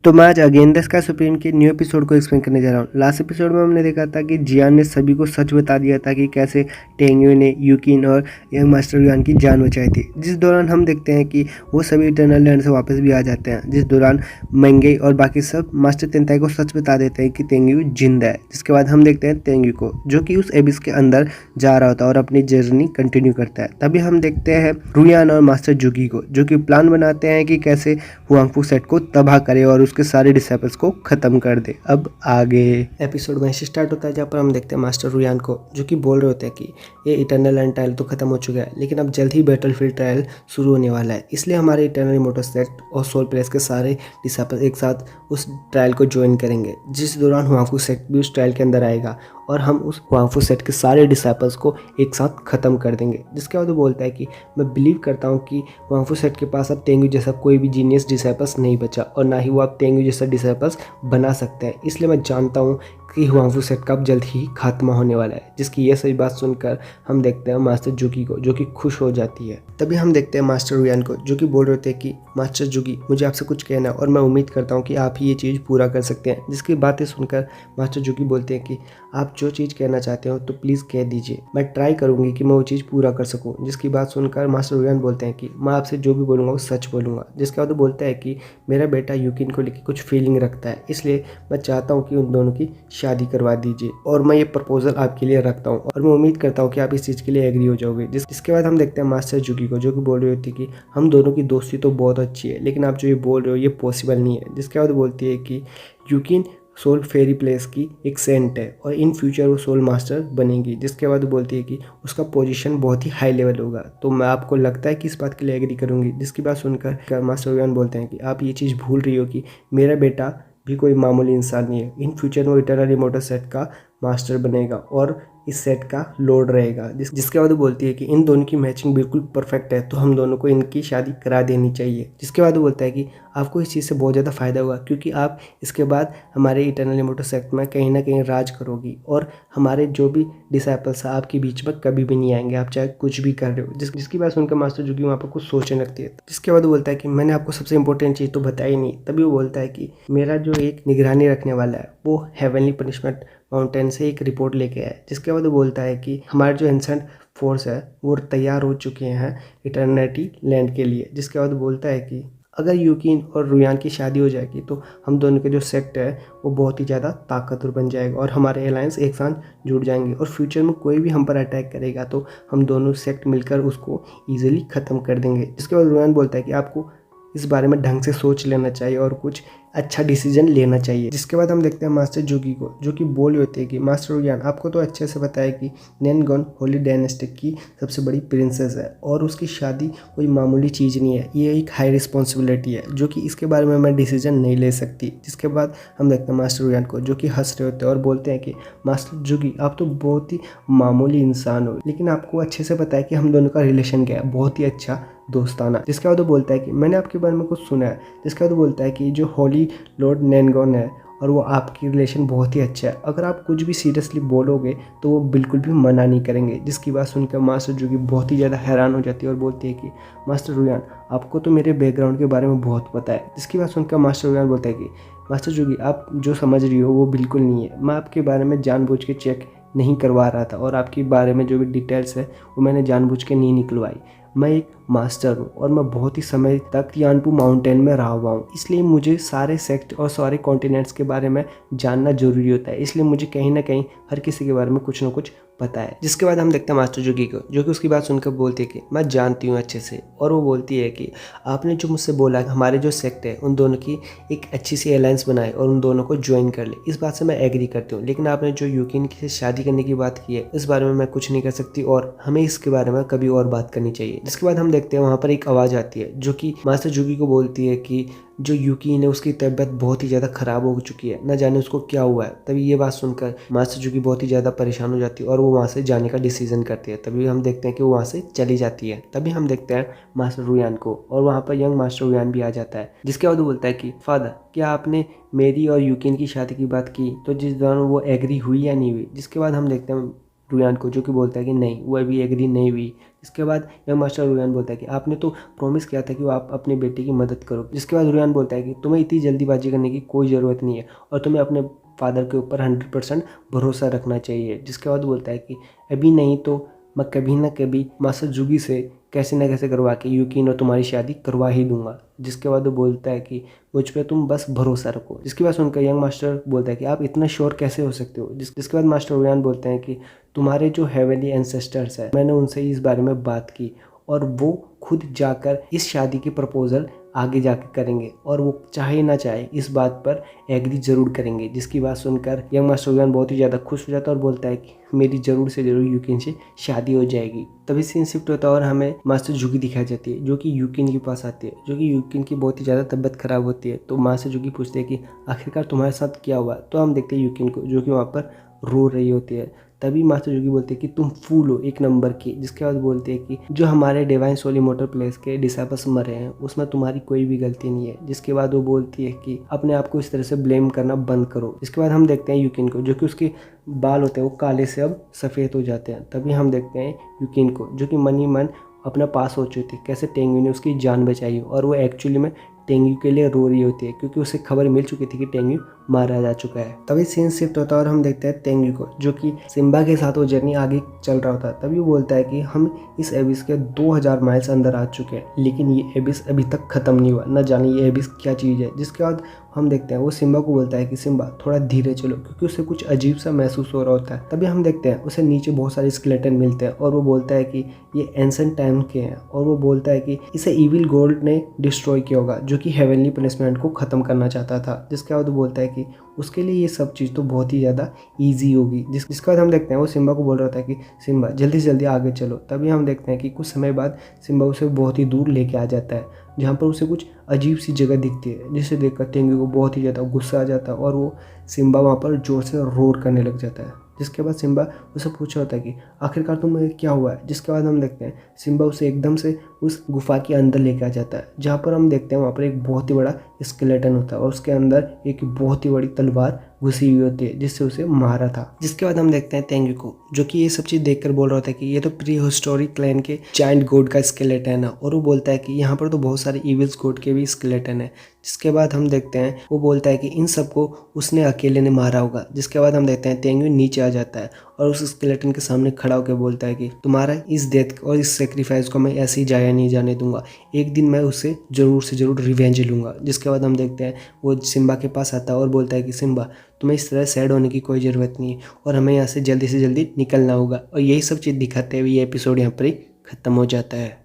तो मैं आज अगेन स्काई सुप्रीम के न्यू एपिसोड को एक्सप्लेन करने जा रहा हूँ। लास्ट एपिसोड में हमने देखा था कि जियान ने सभी को सच बता दिया था कि कैसे टेंग्यू ने यूकिन और यंग मास्टर युआन की जान बचाई थी, जिस दौरान हम देखते हैं कि वो सभी इटर्नल लैंड से वापस भी आ जाते हैं, जिस दौरान मेंगेई और बाकी सब मास्टर तेंताई को सच बता देते हैं कि तेंग्यू जिंदा है। जिसके बाद हम देखते हैं तेंग्यू को जो कि उस एबिस के अंदर जा रहा होता है और अपनी जर्नी कंटिन्यू करता है। तभी हम देखते हैं रुयान और मास्टर जुगी को जो कि प्लान बनाते हैं कि कैसे हुआंगफू सेट को तबाह करे और उसके सारे डिसेबल्स को खत्म कर दे। अब आगे एपिसोड वहीं से स्टार्ट होता है जहाँ पर हम देखते हैं मास्टर रुयान को जो कि बोल रहे होते हैं कि ये इटर्नल एंड ट्रायल तो खत्म हो चुका है, लेकिन अब जल्द ही बैटलफील्ड ट्रायल शुरू होने वाला है, इसलिए हमारे इटर्नल मोटर सेट और सोल प्लेस के सारे डिसेबल्स एक साथ उस ट्रायल को ज्वाइन करेंगे, जिस दौरान हुआंगफू सेट भी उस ट्रायल के अंदर आएगा और हम उस हुआंगफू सेट के सारे डिसेबल्स को एक साथ खत्म कर देंगे। जिसके बाद वो बोलता है कि मैं बिलीव करता हूँ कि हुआंगफू सेट के पास अब तेंग्यू जैसा कोई भी जीनियस डिसेबल्स नहीं बचा और ना ही वो अब तेंग्यू जैसा डिसेबल्स बना सकते हैं, इसलिए मैं जानता हूँ कि हुआंगफू सेट का अब जल्द ही खात्मा होने वाला है। जिसकी ये सही बात सुनकर हम देखते हैं मास्टर जुगी को जो कि खुश हो जाती है। तभी हम देखते हैं मास्टर रुयान को जो कि बोल रहे थे कि मास्टर जुगी मुझे आपसे कुछ कहना है और मैं उम्मीद करता हूँ कि आप ही ये चीज़ पूरा कर सकते हैं। जिसकी बातें सुनकर मास्टर जुगी बोलते हैं कि आप जो चीज़ कहना चाहते हो तो प्लीज़ कह दीजिए, मैं ट्राई करूँगी कि मैं वो चीज़ पूरा कर सकूँ। जिसकी बात सुनकर मास्टर रुयान बोलते हैं कि मैं आपसे जो भी बोलूँगा वो सच बोलूँगा। जिसके बाद वो बोलता है कि मेरा बेटा यूकिन को लेकर कुछ फीलिंग रखता है, इसलिए मैं चाहता हूँ कि उन दोनों की शादी करवा दीजिए और मैं ये प्रपोजल आपके लिए रखता हूँ और मैं उम्मीद करता हूँ कि आप इस चीज़ के लिए एग्री हो जाओगे। जिसके बाद हम देखते हैं मास्टर जुगी को जो कि बोल रही होती है कि हम दोनों की दोस्ती तो बहुत अच्छी है, लेकिन आप जो ये बोल रहे हो ये पॉसिबल नहीं है। जिसके बाद बोलती है कि यूकिन सोल फेरी प्लेस की एक सेंट है और इन फ्यूचर वो सोल मास्टर बनेगी। जिसके बाद वो बोलती है कि उसका पोजीशन बहुत ही हाई लेवल होगा, तो मैं आपको लगता है कि इस बात के लिए एग्री करूँगी। जिसकी बात सुनकर मास्टर रुयान बोलते हैं कि आप ये चीज़ भूल रही हो कि मेरा बेटा भी कोई मामूली इंसान नहीं है, इन फ्यूचर में वो इटर्नल इमॉर्टल सेट का मास्टर बनेगा और इस सेट का लॉर्ड रहेगा। जिसके बाद वो बोलती है कि इन दोनों की मैचिंग बिल्कुल परफेक्ट है, तो हम दोनों को इनकी शादी करा देनी चाहिए। जिसके बाद वो बोलता है कि आपको इस चीज़ से बहुत ज़्यादा फायदा होगा क्योंकि आप इसके बाद हमारे इटर्नल इमॉर्टल सेट में कहीं ना कहीं राज करोगी और हमारे जो भी डिसाइपल्स हैं आपके बीच में कभी भी नहीं आएंगे, आप चाहे कुछ भी कर रहे हो। जिसकी बात सुनकर मास्टर जुगी वहाँ पर कुछ सोचने लगती है। जिसके बाद वो बोलता है कि मैंने आपको सबसे इंपॉर्टेंट चीज़ तो बताई नहीं। तभी वो बोलता है कि मेरा जो एक निगरानी रखने वाला है वो हेवनली पनिशमेंट माउंटेन से एक रिपोर्ट लेके आया। जिसके बाद वो बोलता है कि हमारे जो एंसेंट फोर्स है वो तैयार हो चुके हैं इटर्निटी लैंड के लिए। जिसके बाद वो बोलता है कि अगर यूकिन और रुयान की शादी हो जाएगी तो हम दोनों के जो सेक्ट है वो बहुत ही ज़्यादा ताकतवर बन जाएगा और हमारे अलायंस एक साथ जुड़ जाएंगे और फ्यूचर में कोई भी हम पर अटैक करेगा तो हम दोनों सेक्ट मिलकर उसको ईजिली ख़त्म कर देंगे। जिसके बाद रुयान बोलता है कि आपको इस बारे में ढंग से सोच लेना चाहिए और कुछ अच्छा डिसीजन लेना चाहिए। जिसके बाद हम देखते हैं मास्टर जुगी को जो कि बोल होते हैं कि मास्टर रुयान आपको तो अच्छे से पता है कि नैनगॉन होली डायनेस्टी की सबसे बड़ी प्रिंसेस है और उसकी शादी कोई मामूली चीज़ नहीं है, ये एक हाई रिस्पॉन्सिबिलिटी है जो कि इसके बारे में मैं डिसीजन नहीं ले सकती। जिसके बाद हम देखते हैं मास्टर रुयान को जो कि हंस रहे होते हैं और बोलते हैं कि मास्टर जुगी आप तो बहुत ही मामूली इंसान हो, लेकिन आपको अच्छे से पता है कि हम दोनों का रिलेशन क्या है, बहुत ही अच्छा दोस्ताना। जिसके बाद वो बोलता है कि मैंने आपके बारे में कुछ सुना है। जिसके बाद वो बोलता है कि जो होली लॉर्ड नैनगॉन है और वो आपकी रिलेशन बहुत ही अच्छा है, अगर आप कुछ भी सीरियसली बोलोगे तो वो बिल्कुल भी मना नहीं करेंगे। जिसकी बात सुनकर मास्टर जुगी बहुत ही ज़्यादा हैरान हो जाती है और बोलती है कि मास्टर रुयान आपको तो मेरे बैकग्राउंड के बारे में बहुत पता है। जिसकी बात सुनकर मास्टर रुयान बोलता है कि मास्टर जुगी आप जो समझ रही हो वो बिल्कुल नहीं है, मैं आपके बारे में जानबूझ के चेक नहीं करवा रहा था और आपके बारे में जो भी डिटेल्स है वो मैंने जानबूझ के नहीं निकलवाई। मैं एक मास्टर हूँ और मैं बहुत ही समय तक तियानपू माउंटेन में रहा हुआ हूँ, इसलिए मुझे सारे सेक्ट और सारे कॉन्टिनेंट्स के बारे में जानना जरूरी होता है, इसलिए मुझे कहीं ना कहीं हर किसी के बारे में कुछ ना कुछ पता है। जिसके बाद हम देखते हैं मास्टर जुगी को जो कि उसकी बात सुनकर बोलती है कि मैं जानती हूँ अच्छे से, और वो बोलती है कि आपने जो मुझसे बोला हमारे जो सेक्ट है उन दोनों की एक अच्छी सी अलायंस बनाए और उन दोनों को ज्वाइन कर ले, इस बात से मैं एग्री करती हूँ, लेकिन आपने जो यूकिन से शादी करने की बात की है इस बारे में मैं कुछ नहीं कर सकती और हमें इसके बारे में कभी और बात करनी चाहिए। जिसके बाद हम देखते हैं वहाँ पर एक आवाज़ आती है जो कि मास्टर जुगी को बोलती है कि जो यूकिन है उसकी तबीयत बहुत ही ज़्यादा ख़राब हो चुकी है, न जाने उसको क्या हुआ है। तभी ये बात सुनकर मास्टर जुगी बहुत ही ज़्यादा परेशान हो जाती है और वो वहाँ से जाने का डिसीजन करती है। तभी हम देखते हैं कि वो वहाँ से चली जाती है। तभी हम देखते हैं मास्टर रुयान को और वहाँ पर यंग मास्टर रुयान भी आ जाता है। जिसके बाद वो बोलता है कि फादर क्या आपने मेरी और यूकिन की शादी की बात की, तो जिस दौरान वो एग्री हुई या नहीं हुई। जिसके बाद हम देखते हैं रुयान को जो कि बोलता है कि नहीं वो अभी एग्री नहीं हुई। इसके बाद यंग मास्टर रुयान बोलता है कि आपने तो प्रॉमिस किया था कि वो आप अपनी बेटी की मदद करो। जिसके बाद रुयान बोलता है कि तुम्हें इतनी जल्दीबाजी करने की कोई ज़रूरत नहीं है और तुम्हें अपने फादर के ऊपर 100% भरोसा रखना चाहिए। जिसके बाद बोलता है कि अभी नहीं तो मैं कभी ना कभी मास्टर जुगी से कैसे ना कैसे करवा के यूकिन और तुम्हारी शादी करवा ही दूंगा। जिसके बाद वो बोलता है कि मुझ पर तुम बस भरोसा रखो। जिसके बाद सुनकर यंग मास्टर बोलता है कि आप इतना श्योर कैसे हो सकते हो। जिसके बाद मास्टर रुयान बोलते हैं कि तुम्हारे जो हेवनली एंसेस्टर्स है, मैंने उनसे इस बारे में बात की और वो खुद जाकर इस शादी की प्रपोजल आगे जाकर करेंगे और वो चाहे ना चाहे इस बात पर एग्री जरूर करेंगे। जिसकी बात सुनकर यंग मास्टर रुयान बहुत ही ज़्यादा खुश हो जाता है और बोलता है कि मेरी ज़रूर से ज़रूर यूकिन से शादी हो जाएगी। तभी सीन शिफ्ट होता है और हमें मास्टर जुगी दिखाई जाती है जो कि यूकिन के पास आती है, जो कि यूकिन की बहुत ही ज़्यादा तबीयत खराब होती है। तो मास्टर जुगी पूछते हैं कि आखिरकार तुम्हारे साथ क्या हुआ। तो हम देखते हैं यूकिन को जो कि वहाँ पर रो रही होती है। तभी मास्टर जुगी बोलते हैं कि तुम फूल हो एक नंबर की। जिसके बाद बोलते हैं कि जो हमारे डिवाइन सोल इमॉर्टल प्लेस के डिसाइपल्स मरे हैं उसमें तुम्हारी कोई भी गलती नहीं है। जिसके बाद वो बोलती है कि अपने आप को इस तरह से ब्लेम करना बंद करो। इसके बाद हम देखते हैं यूकिन को जो कि उसके बाल होते हैं वो काले से अब सफ़ेद हो जाते हैं। तभी हम देखते हैं यूकिन को जो कि मन ही मन अपना पास हो चुकी थी, कैसे टेंगू ने उसकी जान बचाई और वो एक्चुअली में टेंगू के लिए रो रही होती है क्योंकि उसे खबर मिल चुकी थी कि टेंगू मारा जा चुका है। तभी सीन शिफ्ट होता है और हम देखते हैं टेंगू को जो कि सिम्बा के साथ वो जर्नी आगे चल रहा होता है। तभी वो बोलता है कि हम इस एबिस के 2000 माइल्स अंदर आ चुके हैं लेकिन ये एबिस अभी तक ख़त्म नहीं हुआ, न जाने ये एबिस क्या चीज़ है। जिसके बाद हम देखते हैं वो सिम्बा को बोलता है कि सिम्बा थोड़ा धीरे चलो क्योंकि उसे कुछ अजीब सा महसूस हो रहा होता है। तभी हम देखते हैं उसे नीचे बहुत सारे स्केलेटन मिलते हैं और वो बोलता है कि ये एंसेंट टाइम के हैं और वो बोलता है कि इसे इविल गोल्ड ने डिस्ट्रॉय किया होगा जो कि हेवनली पनिशमेंट को ख़त्म करना चाहता था। जिसके बाद वो बोलता है कि उसके लिए ये सब चीज़ तो बहुत ही ज़्यादा ईजी होगी। जिसके बाद हम देखते हैं वो सिम्बा को बोल रहा था कि सिम्बा जल्दी से जल्दी आगे चलो। तभी हम देखते हैं कि कुछ समय बाद सिम्बा उसे बहुत ही दूर लेके आ जाता है जहाँ पर उसे कुछ अजीब सी जगह दिखती है जिसे देखकर टेंगू को बहुत ही ज़्यादा गुस्सा आ जाता है और वो सिम्बा वहाँ पर जोर से रोर करने लग जाता है। जिसके बाद सिम्बा उसे पूछा होता है कि आखिरकार तुम्हें क्या हुआ है। जिसके बाद हम देखते हैं सिम्बा उसे एकदम से उस गुफा के अंदर लेके आ जाता है जहाँ पर हम देखते हैं वहाँ पर एक बहुत ही बड़ा स्केलेटन होता है और उसके अंदर एक बहुत ही बड़ी तलवार घुसी हुई होती है जिससे उसे मारा था। जिसके बाद हम देखते हैं तेंगू को जो कि ये सब चीज़ देखकर बोल रहा होता है कि ये तो प्री हिस्टोरिक क्लैन के जायंट गोड का स्केलेटन है और वो बोलता है कि यहाँ पर तो बहुत सारे इविल्स गोड के भी स्केलेटन है। जिसके बाद हम देखते हैं वो बोलता है कि इन सबको उसने अकेले ने मारा होगा। जिसके बाद हम देखते हैं तेंगू नीचे आ जाता है और उस स्केलेटन के सामने खड़ा होकर बोलता है कि तुम्हारा इस डेथ और इस सेक्रीफाइस को मैं ऐसे ही जाया नहीं जाने दूंगा, एक दिन मैं उससे ज़रूर से ज़रूर रिवेंज लूँगा। जिसके बाद हम देखते हैं वो सिम्बा के पास आता है और बोलता है कि सिम्बा तुम्हें इस तरह सैड होने की कोई ज़रूरत नहीं है और हमें यहाँ से जल्दी निकलना होगा। और यही सब चीज़ दिखाते हुए ये एपिसोड यहाँ पर ही ख़त्म हो जाता है।